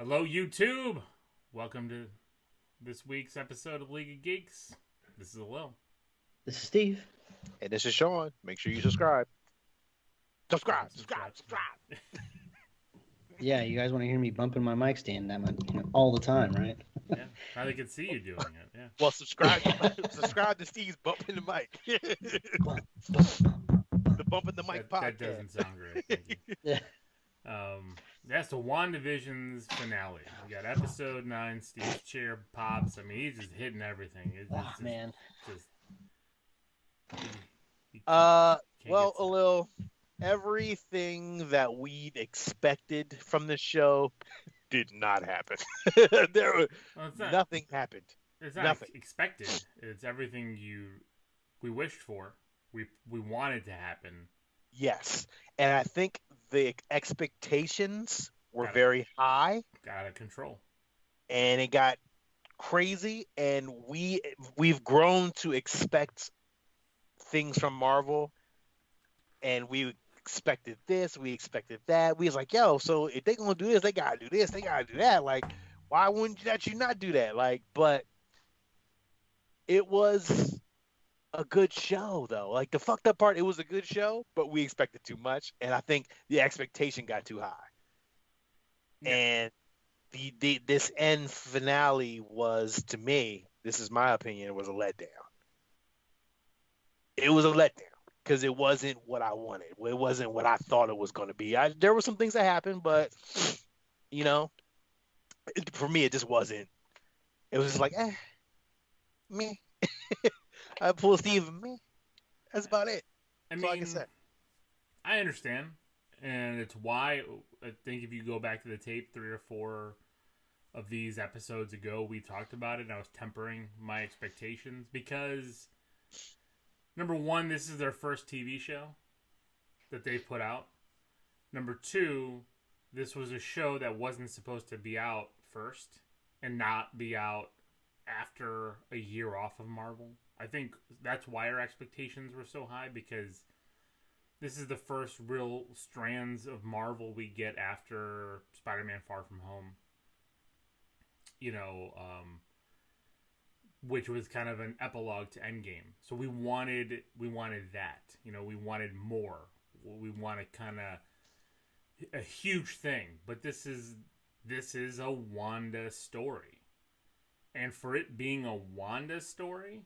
Hello, YouTube! Welcome to this week's episode of League of Geeks. This is Lil. This is Steve. And this is Sean. Make sure you subscribe. Subscribe. Yeah, you guys want to hear me bumping my mic stand that much, all the time, right? Yeah, probably could see you doing it. Yeah. Well, subscribe. Subscribe to Steve's bumping the mic. The bumping the mic podcast. That doesn't sound great. Thank you. Yeah. So WandaVision's finale. We got episode 9. Steve's chair pops. I mean, he's just hitting everything. Man. Well, Alil, everything that we'd expected from the show did not happen. Nothing happened. It's not Nothing. expected. It's everything we wished for. We wanted to happen. Yes, and I think the expectations were very high. Got out of control. And it got crazy, and we've grown to expect things from Marvel, and we expected this, we expected that. We was like, yo, so if they gonna do this, they gotta do this, they gotta do that. Like, why wouldn't you not do that? Like, but it was a good show, though. Like, the fucked up part, it was a good show, but we expected too much, and I think the expectation got too high. Yeah. And this end finale was, to me, this is my opinion, it was a letdown. It was a letdown because it wasn't what I wanted. It wasn't what I thought it was going to be. There were some things that happened, but, for me, it just wasn't. It was just like, me. I pull Steve, me. That's about it. That's all I can say. I understand. And it's why I think if you go back to the tape 3 or 4 of these episodes ago, we talked about it and I was tempering my expectations because, number one, this is their first TV show that they've put out. Number two, this was a show that wasn't supposed to be out first and not be out after a year off of Marvel. I think that's why our expectations were so high, because this is the first real strands of Marvel we get after Spider-Man Far From Home. Which was kind of an epilogue to Endgame. So we wanted that. We wanted more. We wanted kind of a huge thing. But this is a Wanda story. And for it being a Wanda story,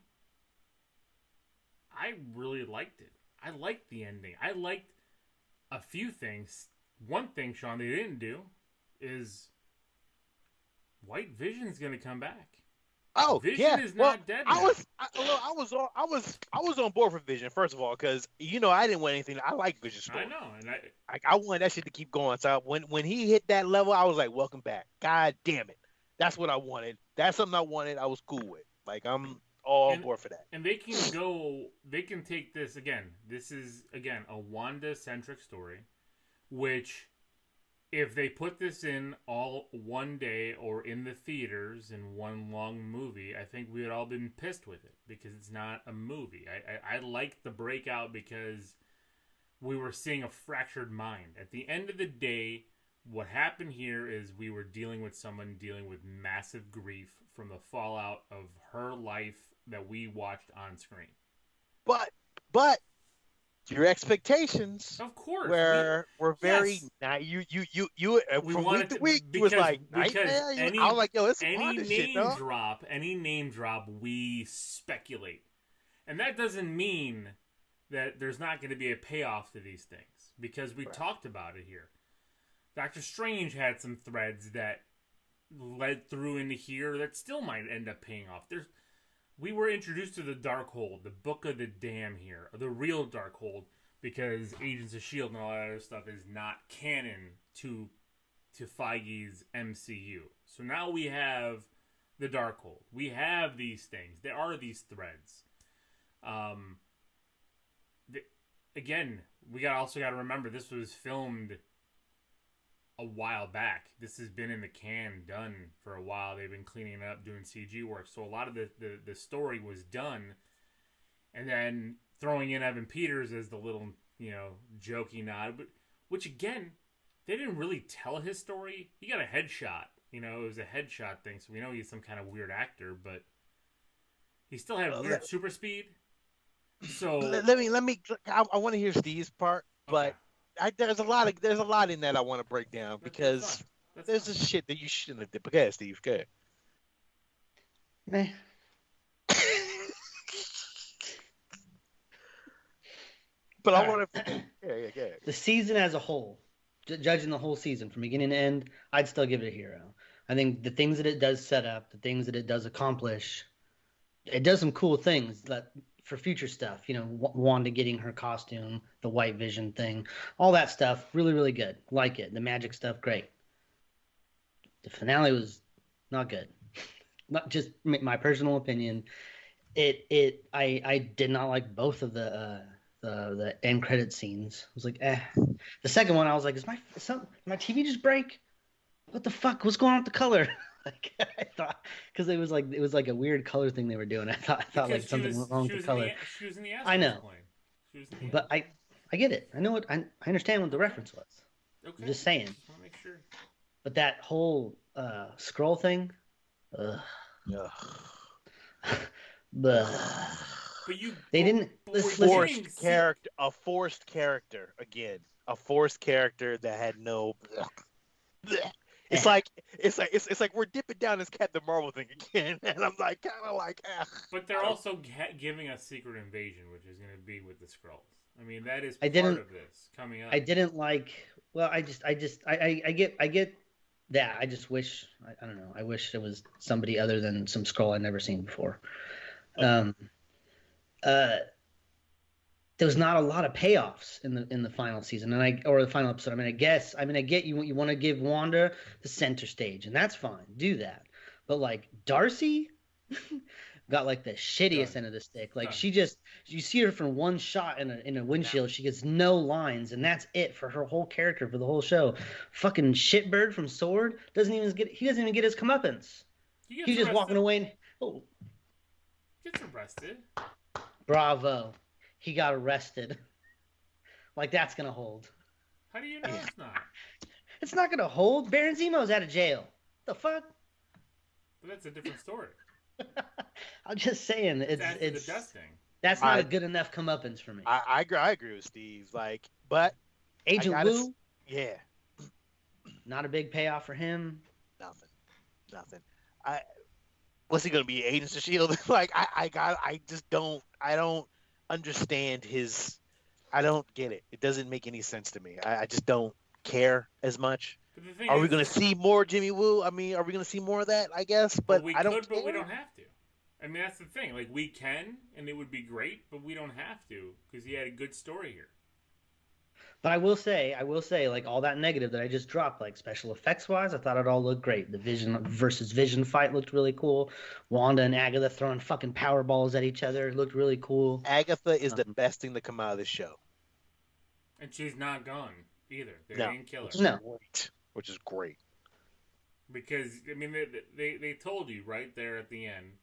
I really liked it. I liked the ending. I liked a few things. One thing, Sean, they didn't do is White Vision's going to come back. Oh, Vision is not dead now. I was on board for Vision, first of all, because I didn't want anything. I like Vision story. I know, and I wanted that shit to keep going. So when he hit that level, I was like, welcome back. God damn it, that's what I wanted. That's something I wanted. I was cool with. Like, I'm all on board for that. And they can take this again. This is again a Wanda-centric story, which, if they put this in all one day or in the theaters in one long movie, I think we would all been pissed with it because it's not a movie. I liked the breakout because we were seeing a fractured mind. At the end of the day, what happened here is we were dealing with someone dealing with massive grief from the fallout of her life that we watched on screen. But your expectations, of course, were very nice. You from week to week, you was like nightmare. I was like, yo, it's any name drop, we speculate, and that doesn't mean that there's not going to be a payoff to these things because we talked about it here. Doctor Strange had some threads that led through into here that still might end up paying off. We were introduced to the Darkhold, the Book of the Dam here, the real Darkhold, because Agents of S.H.I.E.L.D. and all that other stuff is not canon to Feige's MCU. So now we have the Darkhold. We have these things. There are these threads. Again, we also got to remember this was filmed a while back. This has been in the can, done for a while. They've been cleaning it up, doing CG work. So a lot of the story was done. And then throwing in Evan Peters as the little, jokey nod. But, which, again, they didn't really tell his story. He got a headshot You know, it was a headshot thing, so we know he's some kind of weird actor, but he still had weird super speed. So let me. I want to hear Steve's part, but there's a lot in that I want to break down because there's this shit that you shouldn't have did. But go ahead, Steve. Go ahead. Meh. But I want to. Yeah, go ahead. The season as a whole, judging the whole season from beginning to end, I'd still give it a hero. I think the things that it does set up, the things that it does accomplish, it does some cool things that for future stuff. You know, Wanda getting her costume, the White Vision thing, all that stuff, really, really good. Like it. The magic stuff, great. The finale was not good. Not just my personal opinion. I did not like both of the end credit scenes. I was like, eh. The second one, I was like, did my TV just break? What the fuck? What's going on with the color? Like I thought, because it was like a weird color thing they were doing. I thought like something went wrong with the color. She was in the I know, but I get it. I know what I understand what the reference was. Okay. I'm just saying. Just want to make sure. But that whole scroll thing, But they didn't. A forced character again. A forced character that had no. It's like we're dipping down this Captain Marvel thing again, and I'm like kind of like. But they're also giving us Secret Invasion, which is going to be with the Skrulls. I mean, that is part of this coming up. I didn't like. Well, I get that. I just wish I don't know. I wish it was somebody other than some Skrull I'd never seen before. There was not a lot of payoffs in the final season or the final episode. I get you want to give Wanda the center stage, and that's fine. Do that. But like Darcy got like the shittiest end of the stick. Like you see her from one shot in a windshield, she gets no lines, and that's it for her whole character for the whole show. Fucking shitbird from Sword doesn't even get his comeuppance. He's just walking away. Oh, gets arrested. Bravo. He got arrested. Like that's gonna hold. How do you know it's not? It's not gonna hold. Baron Zemo's out of jail. The fuck? But that's a different story. I'm just saying it's the dusting. That's not a good enough comeuppance for me. I agree with Steve. Like, but Agent Wu, yeah, not a big payoff for him. Nothing. What's he gonna be? Agents of Shield? Like, I don't understand his. I don't get it. It doesn't make any sense to me. I just don't care as much. Are we going to see more Jimmy Woo? I mean, are we going to see more of that? I guess, but we I don't. But we don't have to. I mean, that's the thing. Like, we can, and it would be great, but we don't have to because he had a good story here. But I will say, like all that negative that I just dropped, like special effects wise, I thought it all looked great. The Vision versus Vision fight looked really cool. Wanda and Agatha throwing fucking power balls at each other looked really cool. Agatha is the best thing to come out of this show, and she's not gone either. They didn't kill her. No, which is great. Because I mean, they told you right there at the end,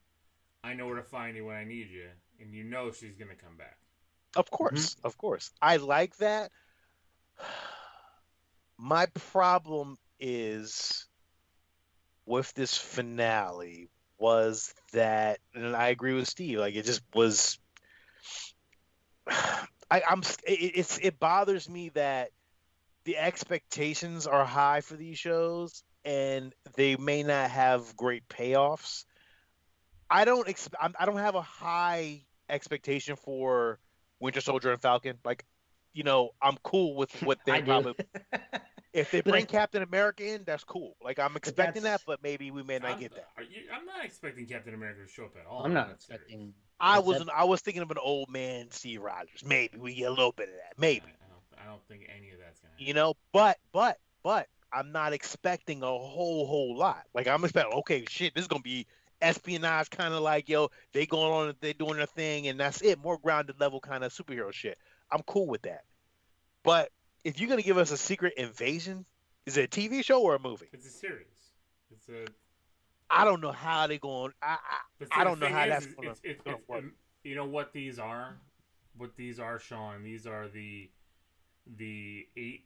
I know where to find you when I need you, and you know she's gonna come back. Of course, of course, I like that. My problem is with this finale was that, and I agree with Steve. Like it just was. It bothers me that the expectations are high for these shows, and they may not have great payoffs. I don't have a high expectation for Winter Soldier and Falcon. Like. You know, I'm cool with what they probably. If they bring Captain America in, that's cool. Like I'm expecting that, but maybe we may not get that. I'm not expecting Captain America to show up at all. I'm not expecting. I was thinking of an old man Steve Rogers. Maybe we get a little bit of that. Maybe. I don't think any of that's gonna happen. You know, but I'm not expecting a whole lot. Like I'm expecting, okay, shit, this is gonna be espionage, kind of like they going on, they doing their thing, and that's it. More grounded level kind of superhero shit. I'm cool with that. But if you're going to give us a Secret Invasion, is it a TV show or a movie? It's a series. I don't know how they're going. I don't know how that's going to work. You know what these are? What these are, Sean? These are the 8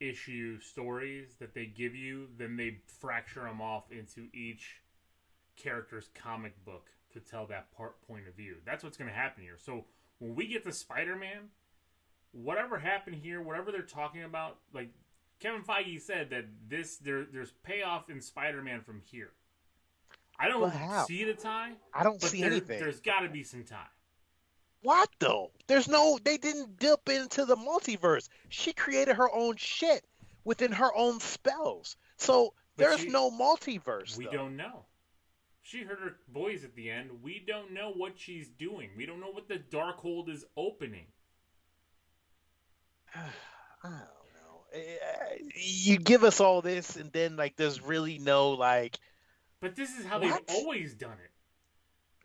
issue stories that they give you, then they fracture them off into each character's comic book to tell that point of view. That's what's going to happen here. So when we get to Spider-Man, whatever happened here, whatever they're talking about, like Kevin Feige said that there's payoff in Spider-Man from here. I don't see the tie. I don't see anything. There's got to be some tie. What though? They didn't dip into the multiverse. She created her own shit within her own spells. So there's no multiverse. We don't know. She heard her voice at the end. We don't know what she's doing. We don't know what the Darkhold is opening. I don't know. You give us all this, and then like there's really no like. But this is how they've always done it.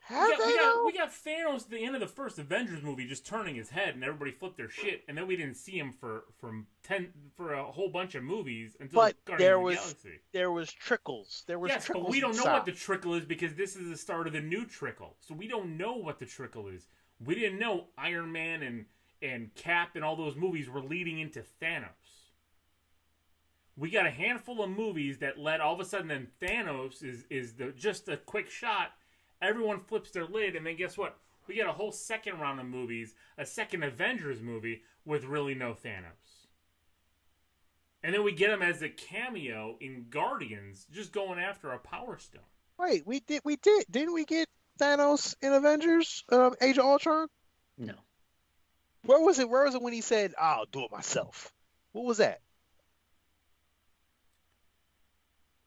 We got Thanos at the end of the first Avengers movie just turning his head, and everybody flipped their shit, and then we didn't see him for a whole bunch of movies until Guardians of the Galaxy. There was trickles. Trickles, but we don't know what the trickle is because this is the start of the new trickle. So we don't know what the trickle is. We didn't know Iron Man and Cap and all those movies were leading into Thanos. We got a handful of movies that led all of a sudden, then Thanos is just a quick shot. Everyone flips their lid, and then guess what? We get a whole second round of movies, a second Avengers movie with really no Thanos. And then we get him as a cameo in Guardians, just going after a Power Stone. Wait, we did. Didn't we get Thanos in Avengers Age of Ultron? No. Where was it when he said, "I'll do it myself"? What was that?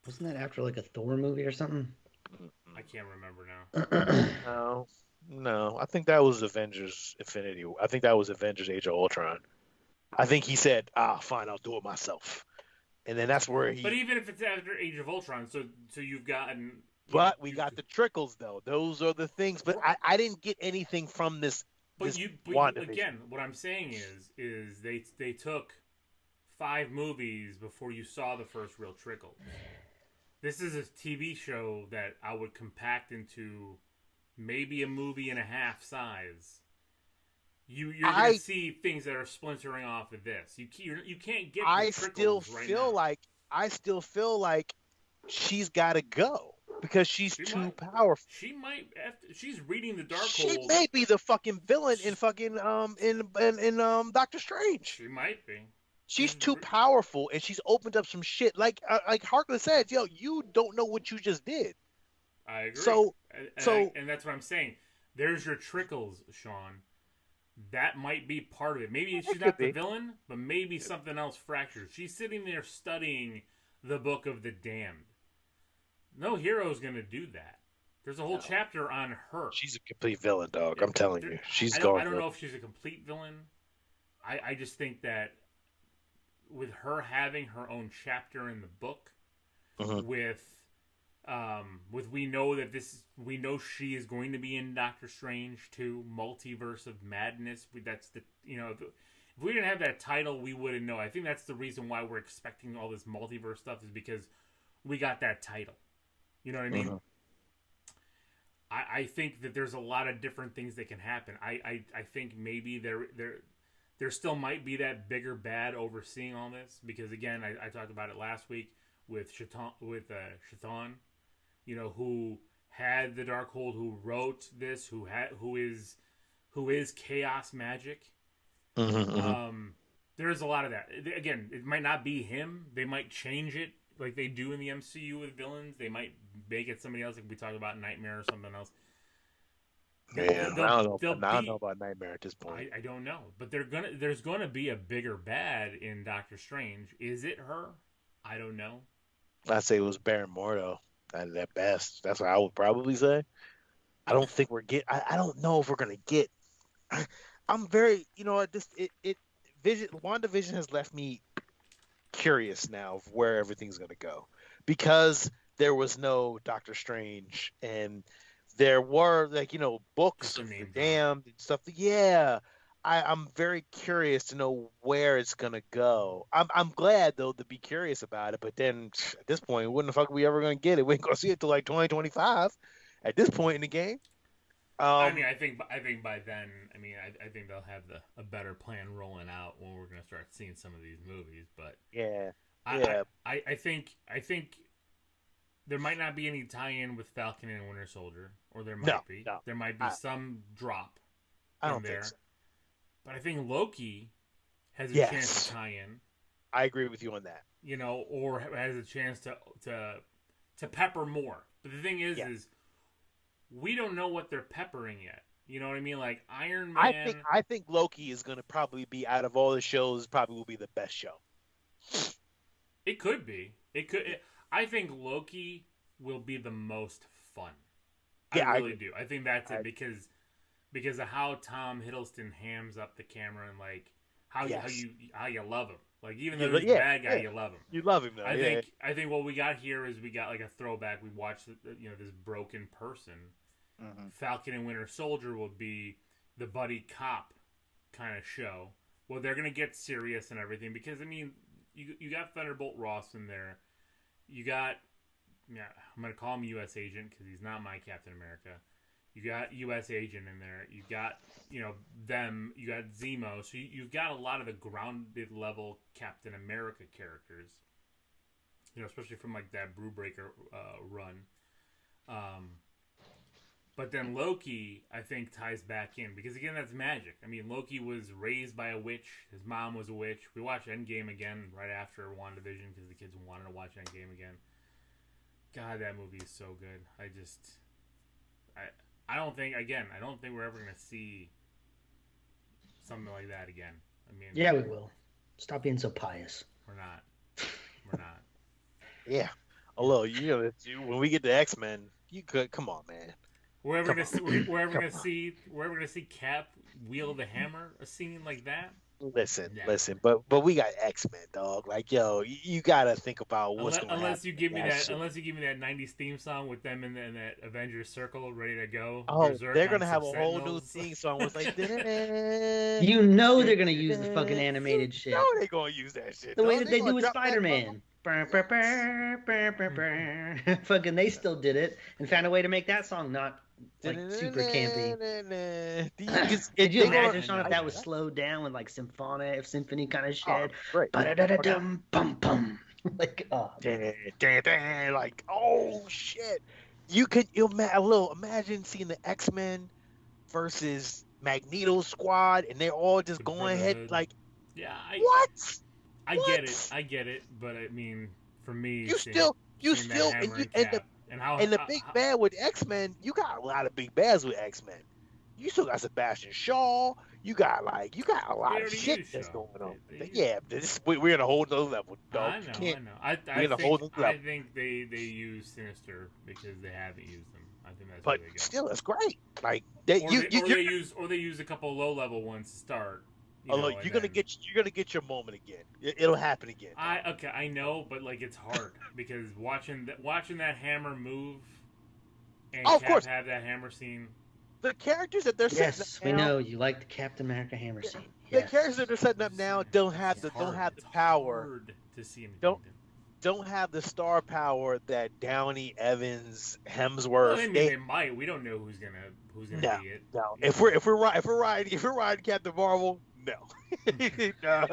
Wasn't that after like a Thor movie or something? I can't remember now. No. I think that was Avengers Infinity. I think that was Avengers Age of Ultron. I think he said, fine, I'll do it myself. And then that's where he... But even if it's after Age of Ultron, so you've gotten... But we got the trickles, though. Those are the things. But I didn't get anything from this WandaVision. Again, what I'm saying is they took 5 movies before you saw the first real trickle. This is a TV show that I would compact into maybe a movie and a half size. You're going to see things that are splintering off of this. You can't get. I still feel like she's got to go because she's too powerful. She might. She's reading the Darkhold. She may be the fucking villain in fucking in Doctor Strange. She might be. She's too powerful, and she's opened up some shit. Like Harkless said, you don't know what you just did. I agree. And that's what I'm saying. There's your trickles, Sean. That might be part of it. Maybe she's not the villain, but maybe something else fractures. She's sitting there studying the Book of the Damned. No hero's going to do that. There's a whole chapter on her. She's a complete villain, dog. I'm telling you. I don't know if she's a complete villain. I just think that with her having her own chapter in the book, with we know she is going to be in Doctor Strange 2, Multiverse of Madness. That's if we didn't have that title, we wouldn't know. I think that's the reason why we're expecting all this multiverse stuff is because we got that title. You know what I mean? I think that there's a lot of different things that can happen. I think maybe there still might be that bigger bad overseeing all this because again, I talked about it last week with Chthon, who had the Darkhold, who wrote this, who is chaos magic. There's a lot of that. Again, it might not be him. They might change it like they do in the MCU with villains. They might make it somebody else, like we talked about Nightmare or something else. Man, I don't know about Nightmare at this point. I don't know, but there's gonna be a bigger bad in Doctor Strange. Is it her? I don't know. I'd say it was Baron Mordo at best. That's what I would probably say. I don't think I don't know if we're gonna get. I'm very, WandaVision has left me curious now of where everything's gonna go because there was no Doctor Strange and. There were books of the damned and stuff. Yeah, I'm very curious to know where it's gonna go. I'm glad though to be curious about it. But then at this point, when the fuck are we ever gonna get it? We ain't gonna see it till like 2025. At this point in the game. I mean, I think by then, I think they'll have a better plan rolling out when we're going to start seeing some of these movies. But yeah, I think there might not be any tie-in with Falcon and Winter Soldier, or there might be. No. There might be some drop. I don't think so. But I think Loki has a chance to tie in. I agree with you on that. You know, or has a chance to pepper more. But the thing is we don't know what they're peppering yet. You know what I mean? Like Iron Man. I think Loki is going to probably be, out of all the shows, probably will be the best show. It could be. I think Loki will be the most fun. Yeah, I really do. I think that's it because of how Tom Hiddleston hams up the camera and like how you love him. Like even though he's a bad guy, you love him. You love him though. I think what we got here is we got like a throwback. We watched this broken person. Mm-hmm. Falcon and Winter Soldier will be the buddy cop kind of show. Well, they're gonna get serious and everything because I mean, you got Thunderbolt Ross in there. You got I'm gonna call him U.S. Agent because he's not my Captain America. You got U.S. Agent in there. You got them. You got Zemo. So you've got a lot of the grounded level Captain America characters. Especially from like that Brewbreaker run. But then Loki, I think, ties back in because again, that's magic. I mean, Loki was raised by a witch. His mom was a witch. We watched Endgame again right after WandaVision because the kids wanted to watch Endgame again. God, that movie is so good. I don't think we're ever gonna see something like that again. I mean, yeah, we will. Stop being so pious. We're not. Yeah. Although when we get to X-Men, you could come on, man. We're ever gonna see Cap wield the hammer, a scene like that. Listen, but we got X-Men, dog. Like, yo, you gotta think about what's going to happen. Unless you give me that 90s theme song with them in that Avengers Circle ready to go. Oh, they're gonna have a whole new theme song with like, they're gonna use the fucking animated shit. No, they're gonna use that shit. The way that they do with Spider-Man. Fucking, they still did it and found a way to make that song not like super campy. Did you imagine, Sean, if that was slowed down with like symphony kind of shit? Ba-da-da-da-dum, bum bum. Like, like, oh shit! Imagine seeing the X-Men versus Magneto squad, and they're all just going ahead like, what? I get it, but I mean, for me, the big bad with X-Men, you got a lot of big bads with X-Men. You still got Sebastian Shaw. You got a lot of shit that's going on. We're in a whole nother level, dog. I know. I think they use Sinister because they haven't used them. I think that's where they go. But still, it's great. Like they use a couple low level ones to start. You're gonna get your moment again. It'll happen again. I know, but like it's hard because watching that hammer move and of course have that hammer scene. The characters that they're setting up we know you like the Captain America hammer scene. The characters that they're setting up now don't have the power. Hard to see in don't have the star power that Downey, Evans, Hemsworth. Well, they might. We don't know who's gonna be it. No. If we're riding Captain Marvel, no. No.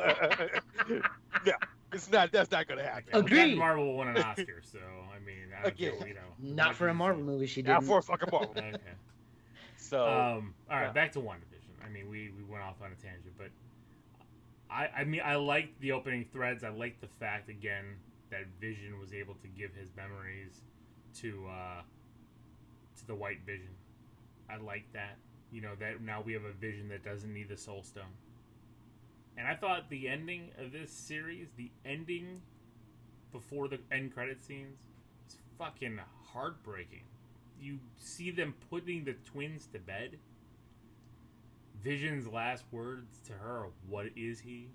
It's not. That's not gonna happen. Agreed. Captain Marvel will win an Oscar, so I mean, not for a Marvel movie. She didn't. Not for a fucking Marvel. Okay. So, all right, back to WandaVision. I mean, we went off on a tangent, but I liked the opening threads. I liked the fact again that Vision was able to give his memories to the White Vision. I like that. That now we have a Vision that doesn't need the Soul Stone. And I thought the ending of this series, the ending before the end credit scenes, was fucking heartbreaking. You see them putting the twins to bed. Vision's last words to her are, "What is he?"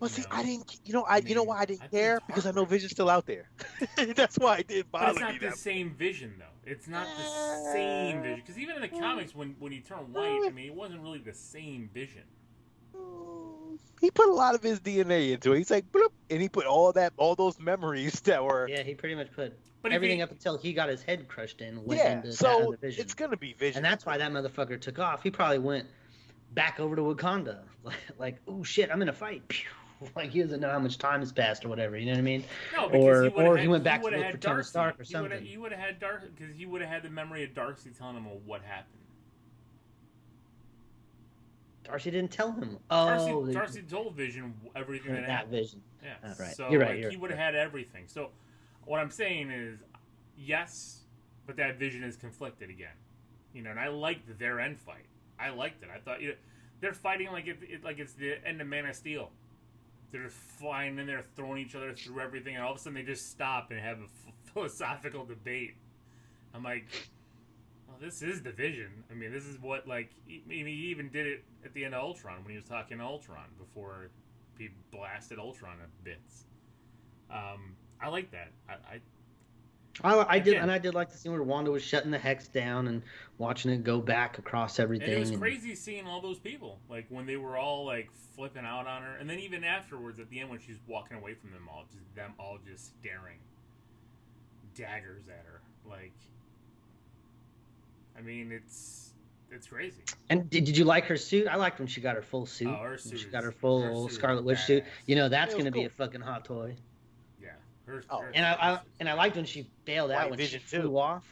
Well, see, I didn't. You know why I didn't care? Because I know Vision's still out there. That's why it didn't bother me. But it's not the same Vision, though. It's not the same Vision. Because even in the comics, when he turned white, I mean, it wasn't really the same Vision. he put a lot of his DNA into it. He's like, bloop, and he put all those memories that were. Yeah, he pretty much put But everything up until he got his head crushed in. Went Yeah, into that so other Vision. it's gonna be Vision, And that's why that motherfucker took off. He probably went back over to Wakanda. Like, oh shit, I'm in a fight. Pew. Like he doesn't know how much time has passed or whatever. You know what I mean? No, because or he went back to look had for Tony Darcy. Stark or something. He would have had Darcy because he would have had the memory of Darcy telling him what happened. Darcy didn't tell him. Darcy told Vision everything that happened. Vision. Yeah, oh, right. So You're right. he would have had everything. So what I'm saying is, yes, but that Vision is conflicted again. You know, and I liked their end fight. I liked it. I thought they're fighting like it's the end of Man of Steel. They're just flying in there, throwing each other through everything, and all of a sudden they just stop and have a philosophical debate. I'm like, well, this is the Vision. I mean, this is what, like, he even did it at the end of Ultron when he was talking to Ultron before he blasted Ultron to bits. I like that. I did like the scene where Wanda was shutting the hex down and watching it go back across everything. And it was crazy seeing all those people, like when they were all like flipping out on her, and then even afterwards at the end when she's walking away from them all just staring daggers at her. Like, I mean, it's crazy. And did you like her suit? I liked when she got her full suit. Oh, her suit. She got her full Scarlet Witch suit. You know, that's going to be cool. a fucking hot toy. And I liked when she bailed out, when she flew off.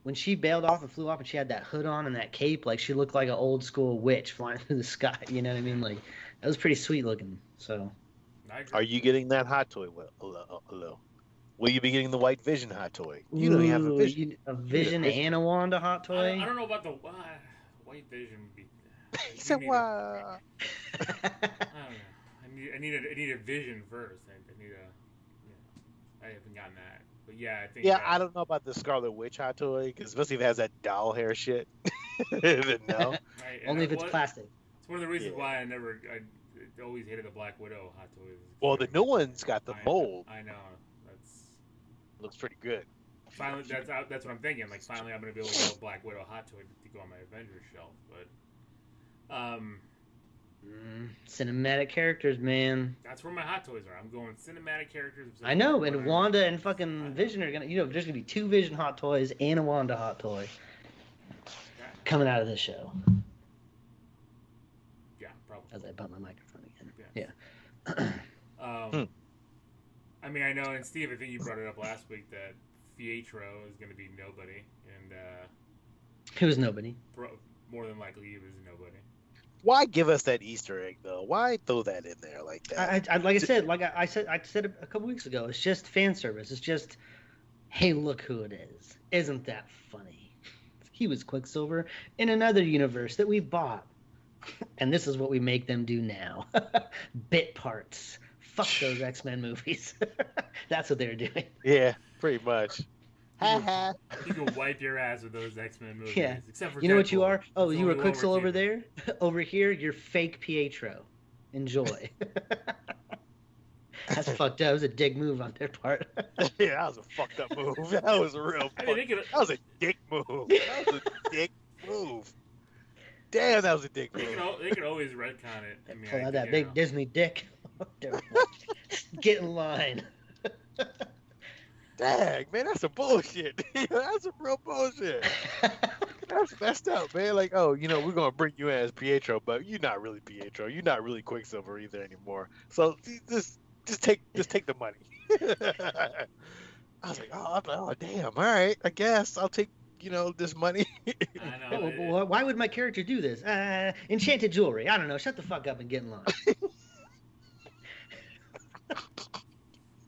When she bailed off and flew off and she had that hood on and that cape, like she looked like an old school witch flying through the sky. You know what I mean? Like, that was pretty sweet looking. So, are you getting that hot toy? Hello. Will you be getting the White Vision hot toy? You don't have a Vision. A Vision and a Wanda hot toy? I don't know about the White Vision. He said, "Wow." I don't know. I need a Vision first. I haven't gotten that, but yeah, I think. Yeah, I don't know about the Scarlet Witch hot toy, because especially if it has that doll hair shit. Then no. Only if it's plastic. It's one of the reasons why I always hated the Black Widow hot toys. Well, the new one's got the mold. I know. Looks pretty good. Finally, that's what I'm thinking. Like, finally, I'm gonna be able to get a Black Widow hot toy to go on my Avengers shelf. But, cinematic characters, man. That's where my hot toys are. I'm going cinematic characters. I know, and Wanda and fucking Vision are gonna. There's gonna be 2 Vision hot toys and a Wanda hot toy coming out of this show. Yeah, probably. As I bump my microphone again. Yeah. I mean, I know, and Steve, I think you brought it up last week that Pietro is going to be nobody, and he was nobody. More than likely, he was nobody. Why give us that Easter egg though? Why throw that in there like that? I said a couple weeks ago. It's just fan service. It's just, hey, look who it is. Isn't that funny? He was Quicksilver in another universe that we bought, and this is what we make them do now. Bit parts. Fuck those X-Men movies. That's what they're doing. Yeah, pretty much. You can wipe your ass with those X-Men movies. Yeah. Except for you know Deadpool. what you are? Oh, It's you were only Quicksilver over Wolverine. there? Over here, you're fake Pietro. Enjoy. That's fucked up. It was a dick move on their part. Yeah, that was a fucked up move. That was a real. I mean, that was a dick move. That was a dick move. Damn, that was a dick move. They could always retcon it. I mean, Pull out that big Disney dick. Get in line. Dang, man, that's some bullshit. That's some real bullshit. That's messed up, man. Like, oh, we're gonna bring you in as Pietro, but you're not really Pietro. You're not really Quicksilver either anymore. So just take the money. I was like, oh, damn. All right, I guess I'll take this money. I know. Well, why would my character do this? Enchanted jewelry. I don't know. Shut the fuck up and get in line.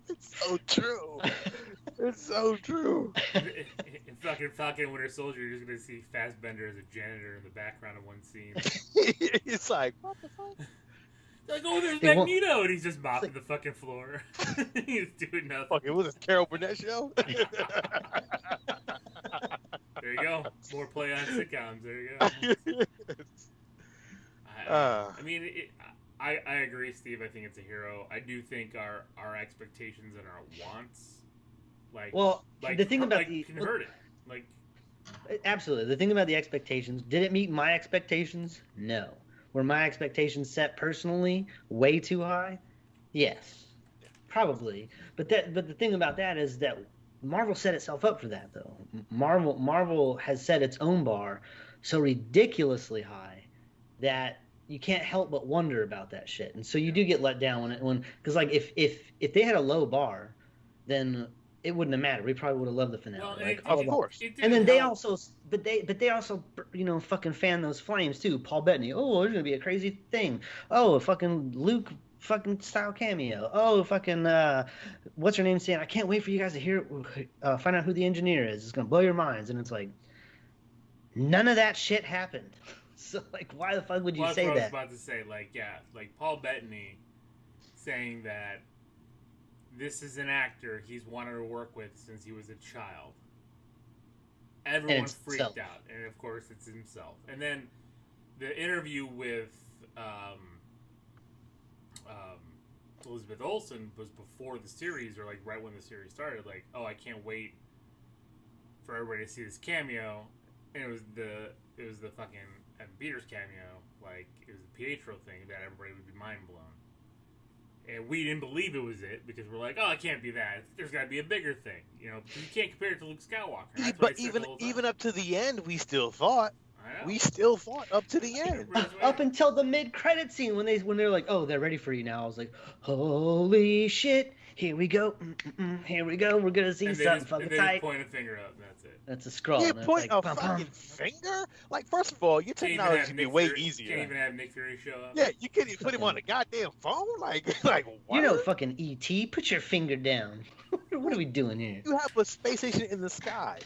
It's so true. It's so true. In fucking Falcon Winter Soldier, you're just gonna see Fassbender as a janitor in the background of one scene. It's like, what the fuck? Like, oh, there's Magneto, and he's just mopping the fucking floor. He's doing nothing. Fuck, it was a Carol Burnett show. There you go. More play on sitcoms. There you go. I mean, I agree, Steve. I think it's a hero. I do think our expectations and our wants, the thing about can hurt it. Like, absolutely, the thing about the expectations, did it meet my expectations? No. were my expectations set personally way too high? Yes, probably. But the thing about that is that Marvel set itself up for that though. Marvel has set its own bar so ridiculously high that you can't help but wonder about that shit. And so you do get let down when because like if they had a low bar, then it wouldn't have mattered. We probably would have loved the finale. Well, like of course. and then they also fucking fan those flames too. Paul Bettany. Oh, there's gonna be a crazy thing. Oh, a fucking Luke fucking style cameo. Oh, fucking what's her name saying? I can't wait for you guys to hear find out who the engineer is. It's gonna blow your minds. And it's like none of that shit happened. So like, why the fuck would you say that? I was about to say, like, yeah, like Paul Bettany saying that this is an actor he's wanted to work with since he was a child. Everyone freaked out, and of course it's himself. And then the interview with Elizabeth Olsen was before the series, or like right when the series started. Like, oh, I can't wait for everybody to see this cameo. And it was the fucking Evan Peters cameo. Like, it was the Pietro thing that everybody would be mind blown. And we didn't believe it was it because we're like, oh, it can't be that. There's got to be a bigger thing, you know. Because you can't compare it to Luke Skywalker. But even up to the end, we still thought. We still thought up to the end. Up until the mid-credit scene when they're like, oh, they're ready for you now. I was like, holy shit! Here we go. Here we go. We're gonna see something fucking tight. Just point a finger up. And that's it. That's a scroll. You point a fucking finger? Like, first of all, your technology would be way easier. Can't even have Nick Fury show up. Yeah, you can't even put him on a goddamn phone. Like what? You know, fucking ET. Put your finger down. What are we doing here? You have a space station in the sky.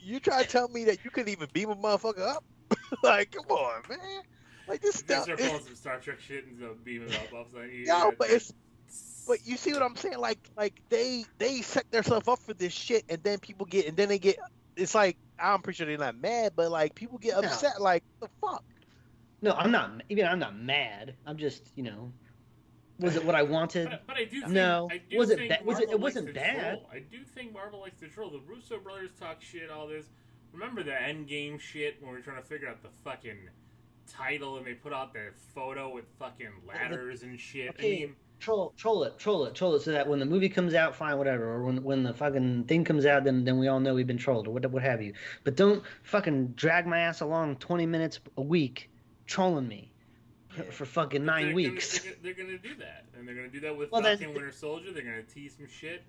You try to tell me that you couldn't even beam a motherfucker up? Like, come on, man. Like, this stuff. They're pulling some Star Trek shit and beaming it up. Yo, but you see what I'm saying? Like they set themselves up for this shit, and then they get. It's like, I'm pretty sure they're not mad, but like people get upset. No. Like, the fuck? No, I'm not. Even I'm not mad. I'm just, was it what I wanted? But I do think, no. Was it? It wasn't bad. I do think Marvel likes to troll. The Russo brothers talk shit. All this. Remember the Endgame shit when we were trying to figure out the fucking title, and they put out their photo with fucking ladders and shit. Okay. I mean, troll it so that when the movie comes out, fine, whatever, or when the fucking thing comes out, then we all know we've been trolled, or what have you. But don't fucking drag my ass along 20 minutes a week trolling me for fucking 9 weeks. They're gonna do that, and they're gonna do that with fucking Winter Soldier. They're gonna tease some shit.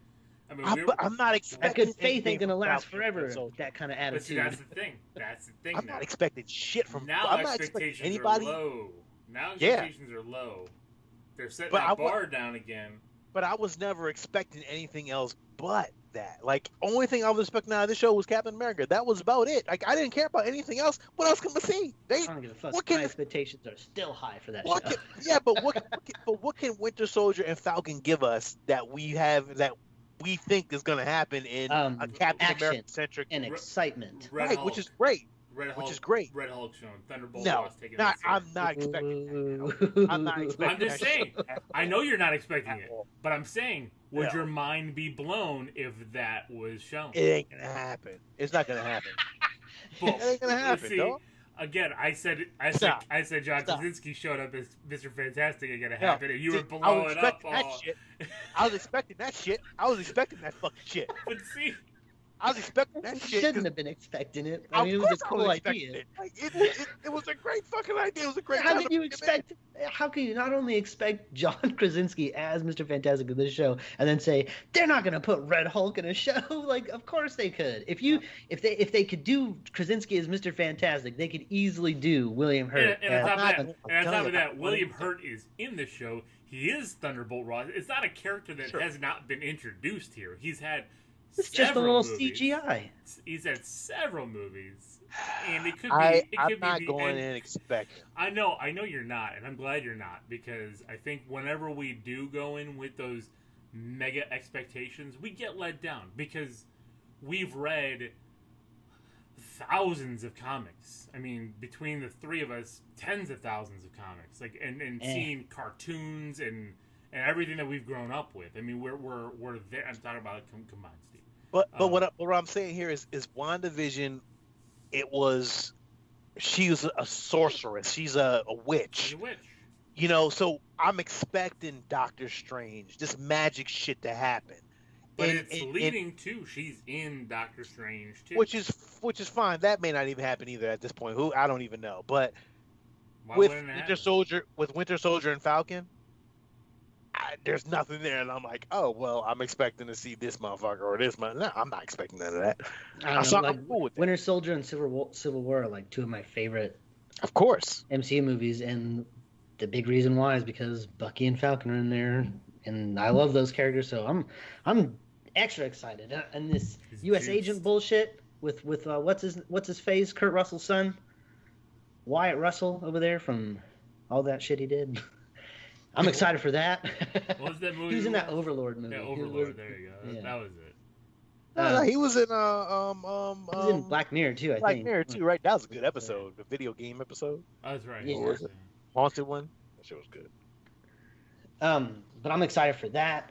I mean, I'm not expecting. That good faith ain't gonna last forever. That kind of attitude. But see, that's the thing. I'm not expecting shit from. Now I'm expectations are low. Now expectations are low. They're setting that bar down again. But I was never expecting anything else but that. Like, only thing I was expecting out of this show was Captain America. That was about it. Like, I didn't care about anything else. What else can we see? I don't give a fuck. My expectations are still high for that show. But what can Winter Soldier and Falcon give us that we think is going to happen in a Captain America-centric and excitement, right? Which is great. Red Hulk showing Thunderbolt. I'm not expecting that. I'm not expecting. I'm just saying. I know you're not expecting it, but I'm saying, would your mind be blown if that was shown? It ain't gonna happen. It's not gonna happen. It ain't gonna happen, though. Again, I said John Krasinski showed up as Mr. Fantastic and gonna happen, and you were blowing up all. I was expecting that shit. I was expecting that fucking shit. But see, I was expecting that shit. Shouldn't have been expecting it. I mean, it was a cool idea. It was a great fucking idea. It was a great. How can you not only expect John Krasinski as Mr. Fantastic in this show, and then say they're not going to put Red Hulk in a show? Like, of course they could. If they could do Krasinski as Mr. Fantastic, they could easily do William Hurt. And on top of that, William Hurt is in the show. He is Thunderbolt Ross. It's not a character that has not been introduced here. He's had. It's just a little CGI. He's had several movies, and it could be. I'm not going in expecting. I know you're not, and I'm glad you're not, because I think whenever we do go in with those mega expectations, we get let down because we've read thousands of comics. I mean, between the three of us, tens of thousands of comics, like and seeing cartoons and everything that we've grown up with. I mean, we're there. I'm talking about combined, Steve. But what I'm saying here is WandaVision, it was she's a sorceress. She's a She's witch. a witch. You know, so I'm expecting Doctor Strange, this magic shit to happen. But it's leading to she's in Doctor Strange too. Which is fine. That may not even happen either at this point. Who I don't even know. But Why with wouldn't it Winter happen? Soldier, and Falcon, there's nothing there, and I'm like, oh well, I'm expecting to see this motherfucker or this mother. No, I'm not expecting none of that. I don't So know. I'm Like cool with that. Winter Soldier and Civil War are like two of my favorite Of course. MCU movies, and the big reason why is because Bucky and Falcon are in there, and I love those characters. So I'm extra excited. And this He's U.S. juiced. agent bullshit with what's his face, Kurt Russell's son, Wyatt Russell over there from all that shit he did. I'm excited for that. What was that movie? He was in that called? Overlord movie. Yeah, He was- Overlord. There you go. yeah. That was it. No, he was in he was in Black Mirror too. I Black think. Mirror too, right? That was a good episode, the video game episode, Oh, that's right. Yeah. What was it? haunted one. That shit was good. But I'm excited for that.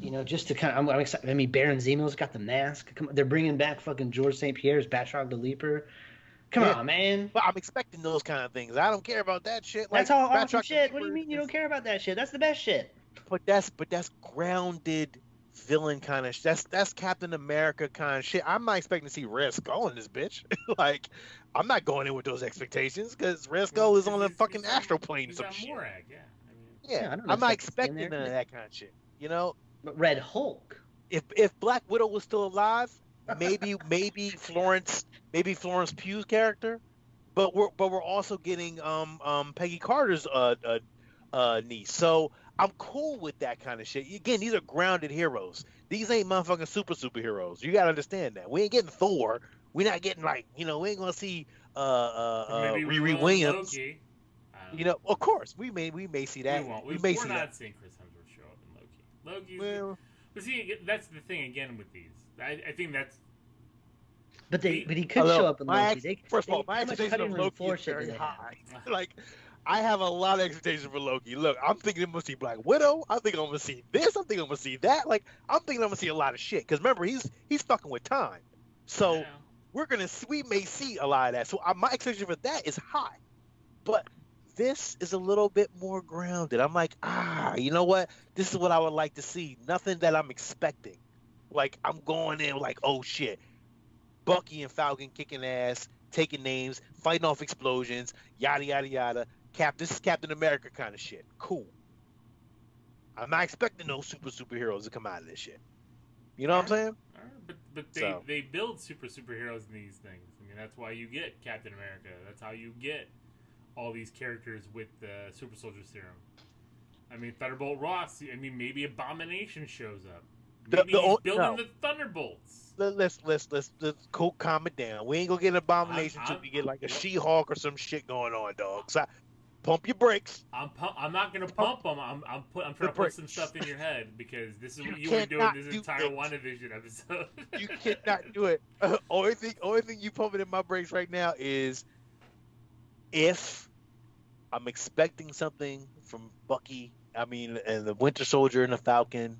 You know, just to kind of, I'm excited. I mean, Baron Zemo's got the mask. Come on, they're bringing back fucking George St. Pierre's Batroc the Leaper. Come Yeah. on, man. But I'm expecting those kind of things. I don't care about that shit. That's like, all awesome Batroc shit. the What do you Leaper mean you is- don't care about that shit? That's the best shit. But that's grounded villain kind of. That's Captain America kind of shit. I'm not expecting to see Red Skull in this bitch. Like, I'm not going in with those expectations because Red Skull is on a fucking astral plane or He's some on shit. Morag, yeah. I mean, Yeah, Yeah, I don't I'm not expect him to expecting stay in none of there. that kind of shit. You know, But Red Hulk. if Black Widow was still alive, maybe Florence Pugh's character, but we're also getting Peggy Carter's niece. So I'm cool with that kind of shit. Again, these are grounded heroes. These ain't motherfucking superheroes. You gotta understand that. We ain't getting Thor. We're not getting we ain't gonna see maybe we Riri will Williams. Loki. I don't You know, of course, we may see know. that. We won't. We We're may see not that. seeing Chris Hemsworth show up in Loki. Loki's. Well, But see, that's the thing again with these. I think that's But he could although show up in my Loki. first of all, how my much expectation cutting of room Loki floor is shit do very they have? high. Like, I have a lot of expectations for Loki. Look, I'm thinking I'm gonna see Black Widow. I think I'm gonna see this. I'm thinking I'm gonna see that. Like, I'm thinking I'm gonna see a lot of shit. Because remember, he's fucking with time. So yeah. we may see a lot of that. So my expectation for that is high. But this is a little bit more grounded. I'm like, you know what? This is what I would like to see. Nothing that I'm expecting. Like, I'm going in like, oh shit. Bucky and Falcon kicking ass, taking names, fighting off explosions, yada yada yada. This is Captain America kind of shit. Cool. I'm not expecting no superheroes to come out of this shit. You know what I'm saying? But So. they build superheroes in these things. I mean, that's why you get Captain America. That's how you get all these characters with the Super Soldier Serum. I mean, Thunderbolt Ross. I mean, maybe Abomination shows up. Maybe he's building the Thunderbolts. Let's calm it down. We ain't gonna get an Abomination until we get like a She-Hulk or some shit going on, dog. So pump your brakes. I'm not gonna pump them. I'm trying to put some stuff in your head because this is what you were doing cannot this do entire this. WandaVision episode. You cannot do it. Only thing you pumping in my brakes right now is if I'm expecting something from Bucky. I mean, and the Winter Soldier and the Falcon.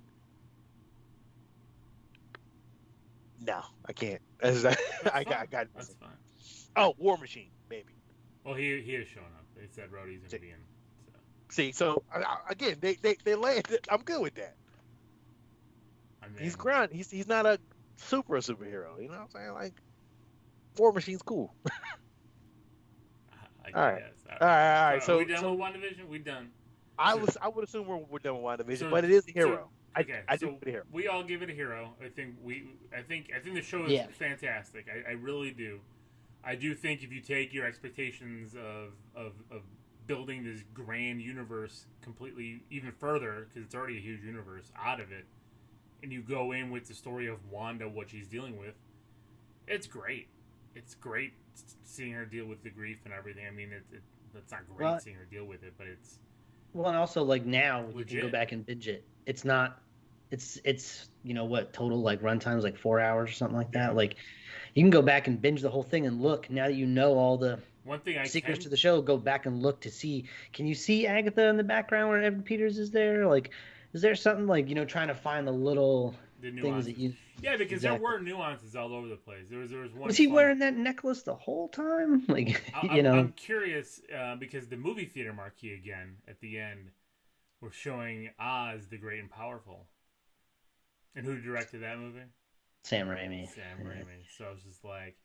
No, I can't. I got. That's fine. Oh, War Machine, maybe. Well, he is showing up. They said Rhodey's gonna be in. So. See, so again, they landed. I'm good with that. I mean, He's ground. He's not a superhero. You know what I'm saying? Like, War Machine's cool. I All right. guess. All right. So, So are we done with WandaVision? We done. I would assume we're done with WandaVision, So- but it is a hero. Okay, I do so put it here. we all give it a hero. I think the show is Yeah. fantastic. I really do. I do think if you take your expectations of building this grand universe completely even further, because it's already a huge universe, out of it, and you go in with the story of Wanda, what she's dealing with, it's great. It's great seeing her deal with the grief and everything. I mean, it's not great Well, seeing her deal with it, but it's Well, and also like now you can Legit. go back and binge it. It's not. It's you know what total like runtime's like 4 hours or something like that. Yeah. Like you can go back and binge the whole thing and look. Now that you know all the one thing I secrets can to the show, go back and look to see. Can you see Agatha in the background where Evan Peters is there? Like, is there something like trying to find the little The things nuances. that you. Yeah, because Exactly. there were nuances all over the place. There was one. Was he fun- wearing that necklace the whole time? Like, I'm curious because the movie theater marquee again at the end was showing Oz the Great and Powerful. And who directed that movie? Sam Raimi. Sam Raimi. So I was just like,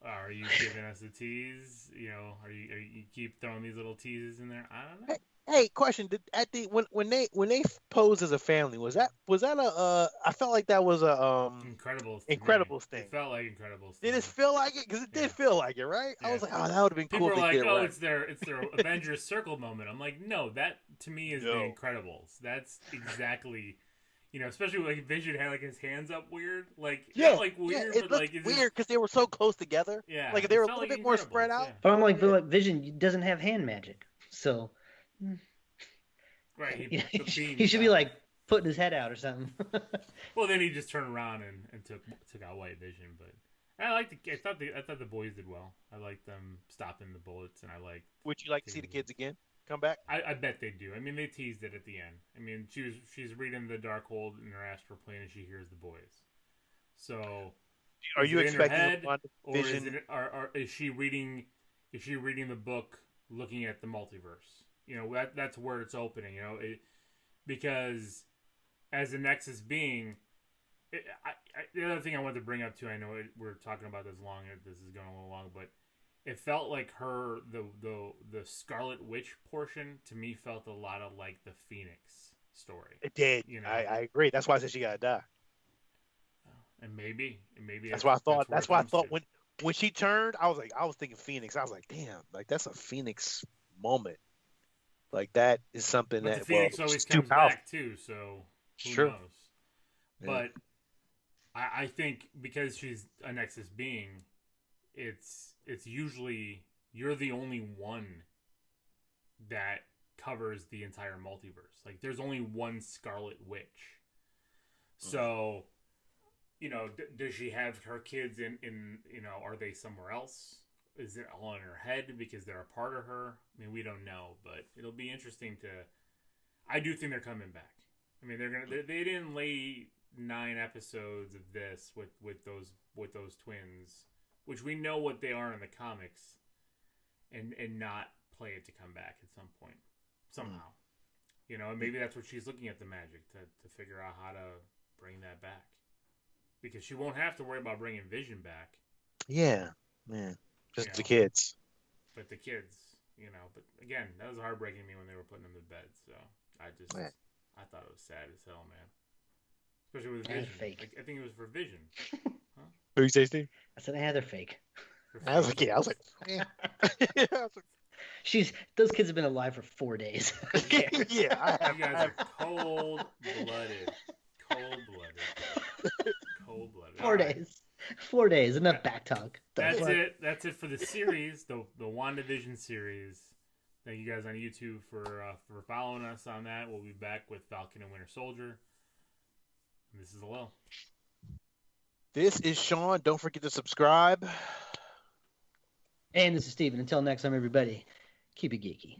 are you giving us a tease? You know, are you keep throwing these little teases in there? I don't know. Hey, question: Did at the when they posed as a family, was that a I felt like that was a Incredibles. Incredibles thing. It felt like Incredibles. Did it feel like it? Because it did feel like it, right? Yeah. I was like, oh, that would have been People cool. People are if they like, did it oh, right. it's their Avengers Circle moment. I'm like, no, that to me is the Incredibles. That's exactly. You know, especially like Vision had like his hands up weird, like not like weird, it but like looked weird because they were so close together. Yeah, like they were a little bit more spread out. Yeah. But I'm like, Vision doesn't have hand magic, so right. He should be like putting his head out or something. Well, then he just turned around and took out White Vision. But I thought the boys did well. I liked them stopping the bullets, and I liked. Would you like to see the kids again? Come back? I bet they do. I mean, they teased it at the end. I mean, she's reading the Darkhold in her astral plane, and she hears the boys. So, are you expecting head, or is she reading the book, looking at the multiverse? You know, that's where it's opening. You know, because as a Nexus being, the other thing I wanted to bring up too. I know we're talking about this long. This is going a little long, but. It felt like the Scarlet Witch portion to me felt a lot of like the Phoenix story. It did. You know, I agree. That's why I said she gotta die. And maybe that's why I thought. That's why I thought when she turned, I was thinking Phoenix. I was like, damn, like that's a Phoenix moment. Like that is something but that the Phoenix always comes back too. So who knows? Yeah. But I think because she's a Nexus being. It's usually you're the only one that covers the entire multiverse. Like there's only one Scarlet Witch. So, you know, does she have her kids in you know, are they somewhere else? Is it all in her head because they're a part of her? I mean, we don't know, but it'll be interesting to. I do think they're coming back. I mean, they didn't lay 9 episodes of this with those twins. Which we know what they are in the comics, and not play it to come back at some point, somehow. You know, and maybe that's what she's looking at the magic to figure out how to bring that back, because she won't have to worry about bringing Vision back. Yeah, man, just the kids. But the kids, you know. But again, that was heartbreaking to me when they were putting them to bed. So I thought it was sad as hell, man. Especially with Vision. Fake. I think it was for Vision. Who you say, Steve? I said, they're fake. I was like, yeah. I was like, those kids have been alive for 4 days. Yeah, you guys are cold-blooded. 4 days. 4 days. Enough back talk. That's it. That's it for the series, the WandaVision series. Thank you guys on YouTube for following us on that. We'll be back with Falcon and Winter Soldier. And this is Lil. This is Sean. Don't forget to subscribe. And this is Steven. Until next time, everybody, keep it geeky.